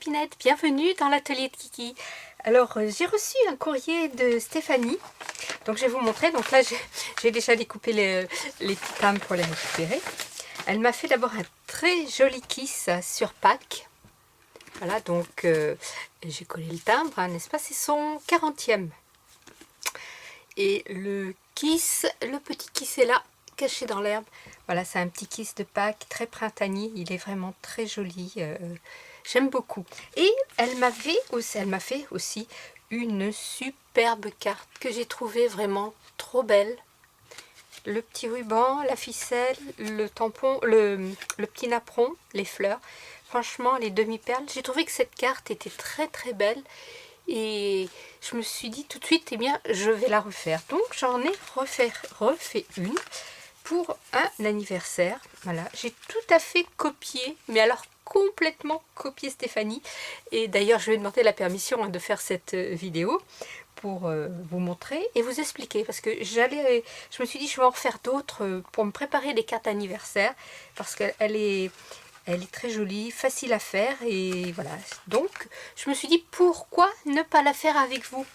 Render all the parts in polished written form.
Pinette, bienvenue dans l'atelier de Kiki. Alors j'ai reçu un courrier de Stéphanie, donc je vais vous montrer. Donc là j'ai déjà découpé les petits timbres pour les récupérer. Elle m'a fait d'abord un très joli kiss sur Pâques. Voilà, donc j'ai collé le timbre, hein, n'est-ce pas? C'est son 40e. Et le petit kiss est là, caché dans l'herbe. Voilà, c'est un petit kiss de Pâques, très printanier. Il est vraiment très joli. J'aime beaucoup. Et elle m'a fait aussi une superbe carte que j'ai trouvée vraiment trop belle. Le petit ruban, la ficelle, le tampon, le petit napperon, les fleurs. Franchement, les demi-perles. J'ai trouvé que cette carte était très très belle. Et je me suis dit tout de suite, eh bien, je vais la refaire. Donc, j'en ai refait une pour un anniversaire. Voilà, j'ai tout à fait copié, mais alors complètement copié Stéphanie. Et d'ailleurs, je lui ai demandé la permission de faire cette vidéo pour vous montrer et vous expliquer. Parce que je me suis dit, je vais en refaire d'autres pour me préparer les cartes anniversaire. Parce qu'elle est très jolie, facile à faire et voilà. Donc, je me suis dit pourquoi ne pas la faire avec vous.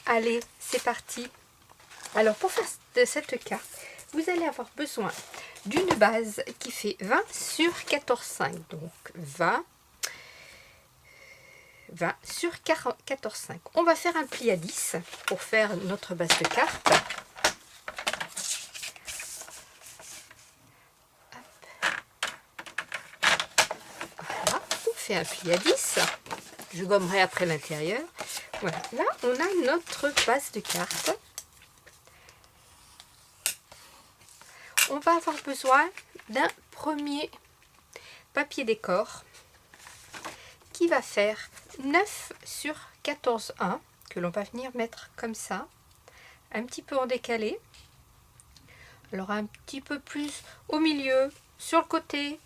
Allez, c'est parti. Alors, pour faire cette carte, vous allez avoir besoin d'une base qui fait 20 sur 14,5. Donc, 20 sur 14,5. On va faire un pli à 10 pour faire notre base de carte. Fait un pli à 10, je gommerai après l'intérieur. Voilà, là on a notre base de carte. On va avoir besoin d'un premier papier décor qui va faire 9 sur 14,1 que l'on va venir mettre comme ça, un petit peu en décalé. Alors un petit peu plus au milieu, sur le côté,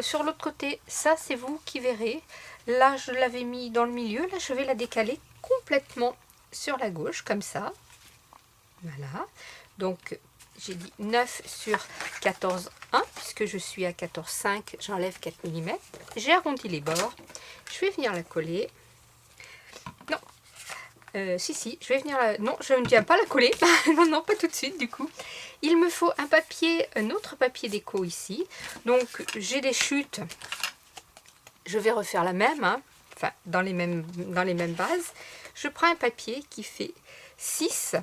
sur l'autre côté, ça c'est vous qui verrez. Là je l'avais mis dans le milieu, là je vais la décaler complètement sur la gauche comme ça. Voilà, donc j'ai dit 9 sur 14,1 puisque je suis à 14,5, j'enlève 4 mm. J'ai arrondi les bords, je vais venir la coller. Non, si, je vais venir la... Non, je ne viens pas la coller. non, pas tout de suite du coup. Il me faut un autre papier déco ici. Donc, j'ai des chutes. Je vais refaire la même, hein, enfin, dans les mêmes bases. Je prends un papier qui fait 6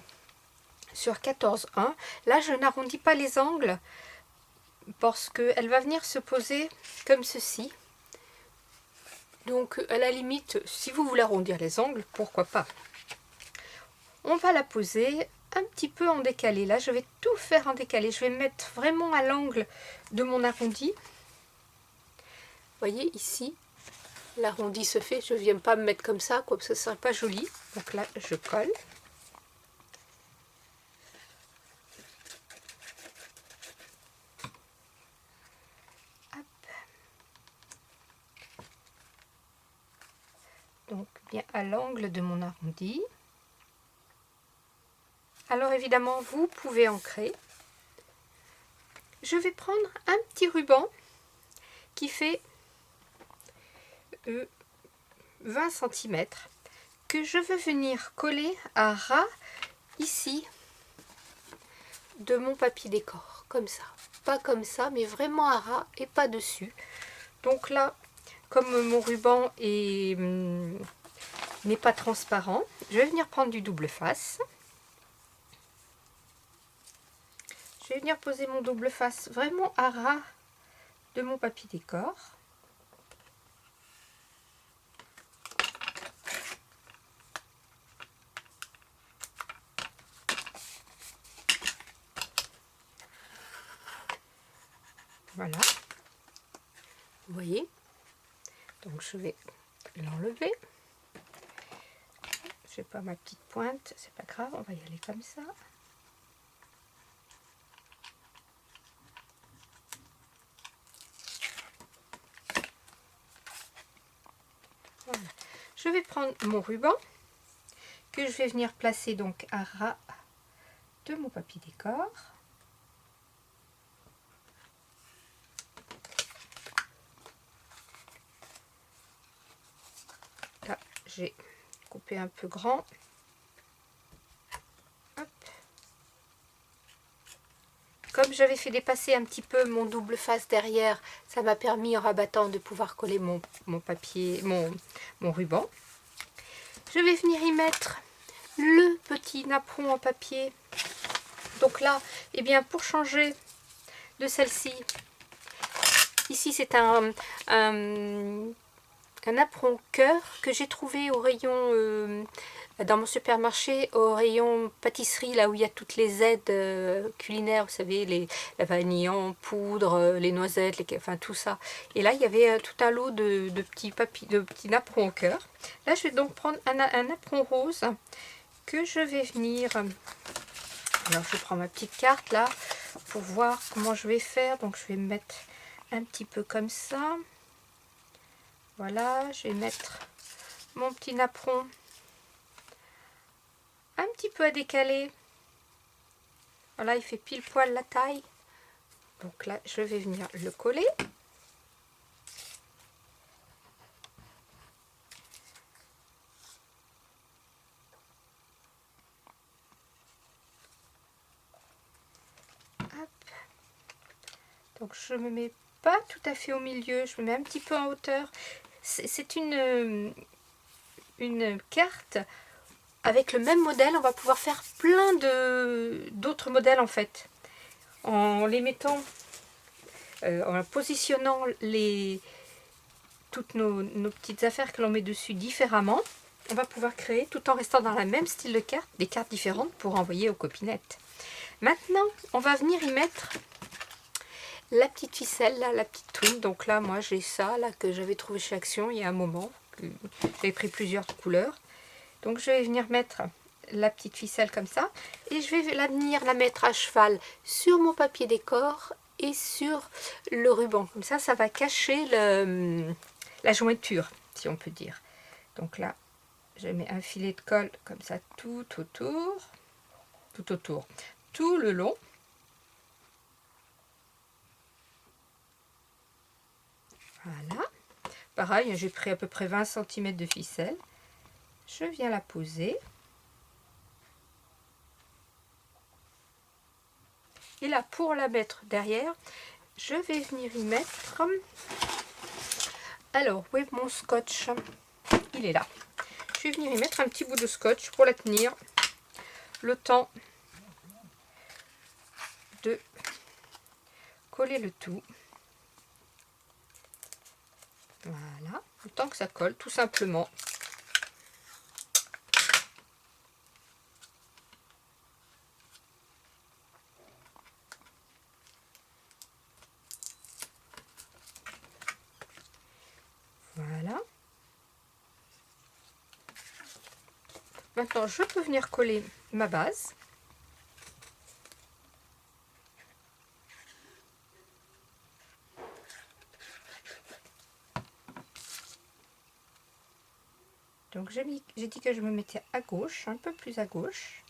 sur 14,1. Là, je n'arrondis pas les angles parce qu'elle va venir se poser comme ceci. Donc, à la limite, si vous voulez arrondir les angles, pourquoi pas. On va la poser un petit peu en décalé. Là, je vais tout faire en décalé. Je vais me mettre vraiment à l'angle de mon arrondi. Vous voyez, ici, l'arrondi se fait. Je ne viens pas me mettre comme ça, quoi, parce que ce ne serait pas joli. Donc là, je colle. Hop. Donc, bien à l'angle de mon arrondi. Alors évidemment, vous pouvez ancrer. Je vais prendre un petit ruban qui fait 20 cm que je veux venir coller à ras ici de mon papier décor, comme ça. Pas comme ça, mais vraiment à ras et pas dessus. Donc là, comme mon ruban n'est pas transparent, je vais venir prendre du double face. Je vais venir poser mon double face vraiment à ras de mon papier décor. Voilà. Vous voyez? Donc je vais l'enlever. Je n'ai pas ma petite pointe, c'est pas grave, on va y aller comme ça. Voilà. Je vais prendre mon ruban que je vais venir placer donc à ras de mon papier décor. j'ai coupé un peu grand. Hop. Comme j'avais fait dépasser un petit peu mon double face derrière, ça m'a permis en rabattant de pouvoir coller mon papier, mon ruban. Je vais venir y mettre le petit napperon en papier. Donc là, eh bien, pour changer de celle-ci, ici c'est un napperon cœur que j'ai trouvé au rayon, dans mon supermarché, au rayon pâtisserie, là où il y a toutes les aides culinaires, vous savez, la vanille en poudre, les noisettes, enfin tout ça. Et là, il y avait tout un lot de petits napperons cœur. Là, je vais donc prendre un napperon rose que je vais venir... Alors, je prends ma petite carte là pour voir comment je vais faire. Donc, je vais mettre un petit peu comme ça. Voilà, je vais mettre mon petit napperon un petit peu à décaler. Voilà, il fait pile poil la taille. Donc là, je vais venir le coller. Hop. Donc je me mets pas tout à fait au milieu, je me mets un petit peu en hauteur. C'est une carte avec le même modèle. On va pouvoir faire plein d'autres modèles en fait. En les mettant, en positionnant toutes nos petites affaires que l'on met dessus différemment, on va pouvoir créer, tout en restant dans le même style de carte, des cartes différentes pour envoyer aux copinettes. Maintenant, on va venir y mettre la petite ficelle, là, la petite twin. Donc là, moi, j'ai ça, là, que j'avais trouvé chez Action il y a un moment. J'avais pris plusieurs couleurs. Donc, je vais venir mettre la petite ficelle comme ça. Et je vais venir la mettre à cheval sur mon papier décor et sur le ruban. Comme ça, ça va cacher la jointure, si on peut dire. Donc là, je mets un filet de colle comme ça tout autour, tout le long. Voilà. Pareil, j'ai pris à peu près 20 cm de ficelle. Je viens la poser. Et là, pour la mettre derrière, je vais venir y mettre... Alors, où est mon scotch? Il est là. Je vais venir y mettre un petit bout de scotch pour la tenir le temps de coller le tout. Voilà, le temps que ça colle, tout simplement. Voilà. Maintenant, je peux venir coller ma base. Donc, j'ai dit que je me mettais à gauche, un peu plus à gauche.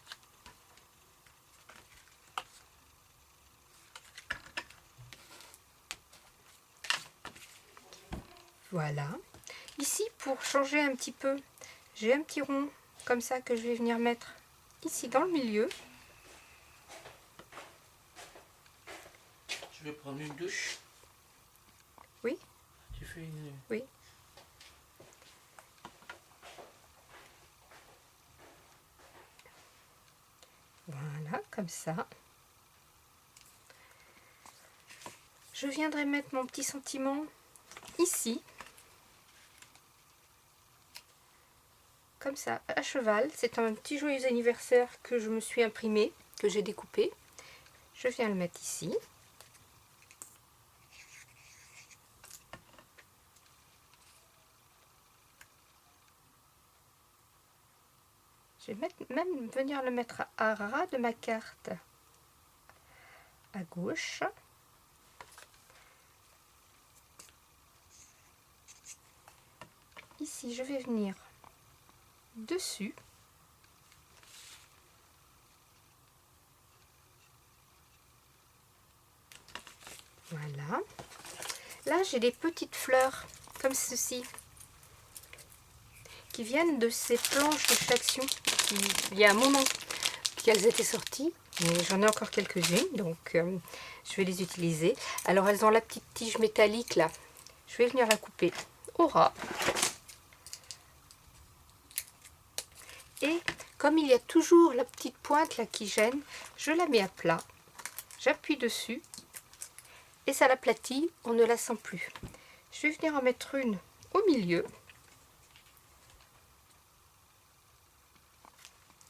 Voilà. Ici, pour changer un petit peu, j'ai un petit rond comme ça que je vais venir mettre ici dans le milieu. Je vais prendre une douche. Oui. Tu fais une... Oui. Voilà, comme ça. Je viendrai mettre mon petit sentiment ici. Comme ça, à cheval. C'est un petit joyeux anniversaire que je me suis imprimé, que j'ai découpé. Je viens le mettre ici. Je vais même venir le mettre à ras de ma carte à gauche. Ici, je vais venir dessus. Voilà. Là, j'ai des petites fleurs comme ceci qui viennent de ces planches de chez Action. Il y a un moment qu'elles étaient sorties, mais j'en ai encore quelques-unes, donc je vais les utiliser. Alors elles ont la petite tige métallique là, je vais venir la couper au ras. Et comme il y a toujours la petite pointe là qui gêne, je la mets à plat, j'appuie dessus et ça l'aplatit, on ne la sent plus. Je vais venir en mettre une au milieu.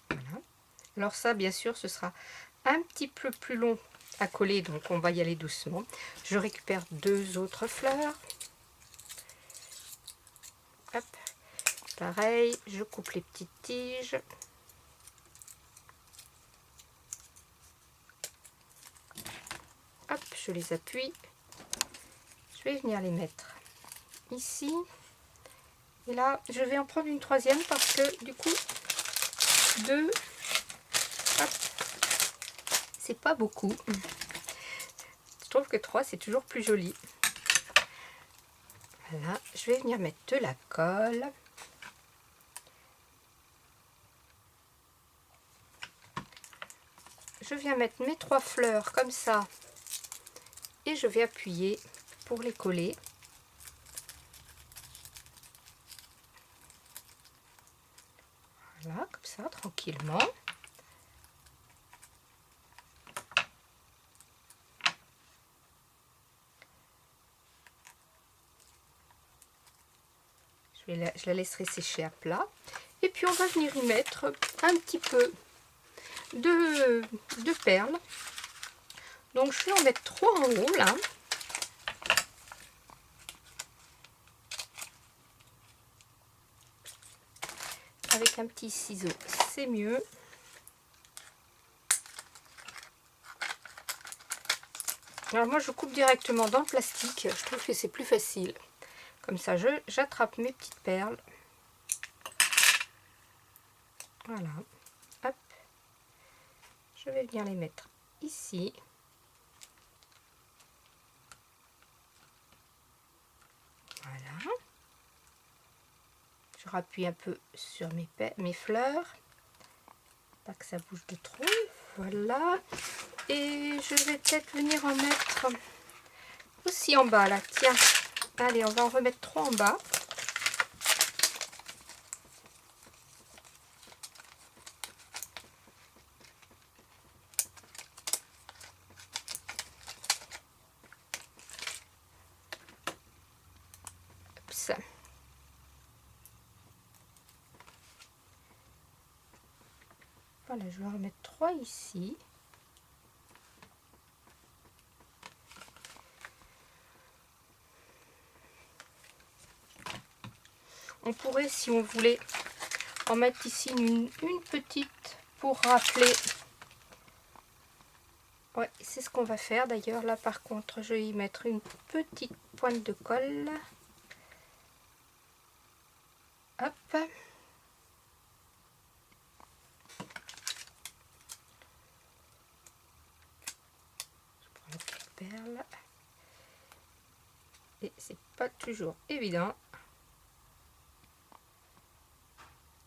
Voilà. Alors ça, bien sûr, ce sera un petit peu plus long à coller, donc on va y aller doucement. Je récupère 2 autres fleurs. Hop. Pareil, je coupe les petites tiges. Hop, je les appuie. Je vais venir les mettre ici. Et là, je vais en prendre une 3e parce que du coup, 2, hop, c'est pas beaucoup. Je trouve que 3, c'est toujours plus joli. Voilà, je vais venir mettre de la colle. Je viens mettre mes 3 fleurs comme ça et je vais appuyer pour les coller. Voilà, comme ça, tranquillement. Je la laisserai sécher à plat. Et puis on va venir y mettre un petit peu de perles. Donc je vais en mettre 3 en haut là. Avec un petit ciseau, c'est mieux. Alors moi je coupe directement dans le plastique, je trouve que c'est plus facile. Comme ça j'attrape mes petites perles. Voilà. Hop. Je vais venir les mettre ici. Voilà. Je rappuie un peu sur mes fleurs. Pas que ça bouge de trop. Voilà. Et je vais peut-être venir en mettre aussi en bas là. Tiens. Allez, on va en remettre 3 en bas. Oups. Voilà, je vais en remettre 3 ici. On pourrait, si on voulait, en mettre ici une petite pour rappeler. Ouais, c'est ce qu'on va faire d'ailleurs. Là, par contre, je vais y mettre une petite pointe de colle. Hop. Je prends la petite perle. Et c'est pas toujours évident.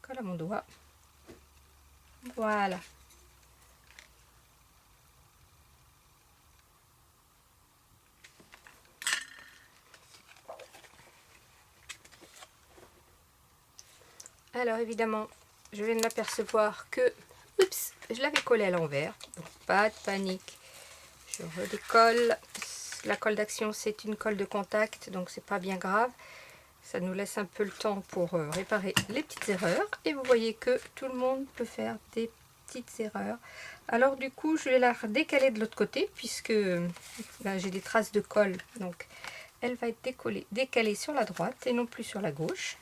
Colle à mon doigt. Voilà. Alors évidemment, je viens de m'apercevoir que, oups, je l'avais collé à l'envers. Donc pas de panique. Je redécolle. La colle d'Action, c'est une colle de contact, donc c'est pas bien grave. Ça nous laisse un peu le temps pour réparer les petites erreurs. Et vous voyez que tout le monde peut faire des petites erreurs. Alors du coup, je vais la décaler de l'autre côté, puisque là j'ai des traces de colle. Donc elle va être décalée sur la droite et non plus sur la gauche.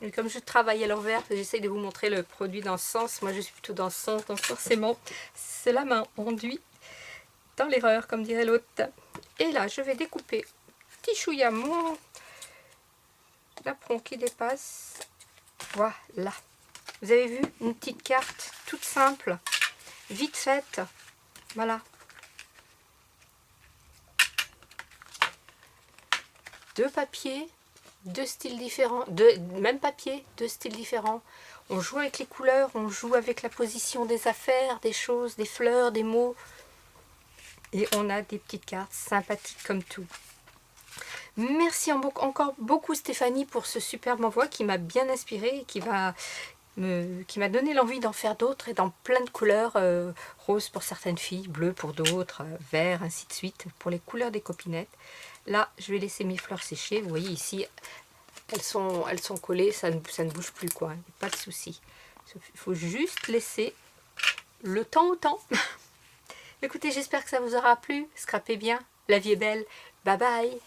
Et comme je travaille à l'envers, j'essaye de vous montrer le produit dans ce sens. Moi, je suis plutôt dans ce sens, donc forcément, c'est la main enduit dans l'erreur, comme dirait l'autre. Et là, je vais découper petit chouïa mon l'apron qui dépasse. Voilà. Vous avez vu une petite carte toute simple, vite faite. Voilà. 2 papiers, 2 styles différents, même papier, 2 styles différents. On joue avec les couleurs, on joue avec la position des affaires, des choses, des fleurs, des mots. Et on a des petites cartes sympathiques comme tout. Merci encore beaucoup Stéphanie pour ce superbe envoi qui m'a bien inspiré et qui m'a donné l'envie d'en faire d'autres et dans plein de couleurs, rose pour certaines filles, bleu pour d'autres, vert, ainsi de suite, pour les couleurs des copinettes. Là, je vais laisser mes fleurs sécher. Vous voyez ici, elles sont collées, ça ne bouge plus, quoi. Pas de souci. Il faut juste laisser le temps au temps. Écoutez, j'espère que ça vous aura plu. Scrapez bien. La vie est belle. Bye bye.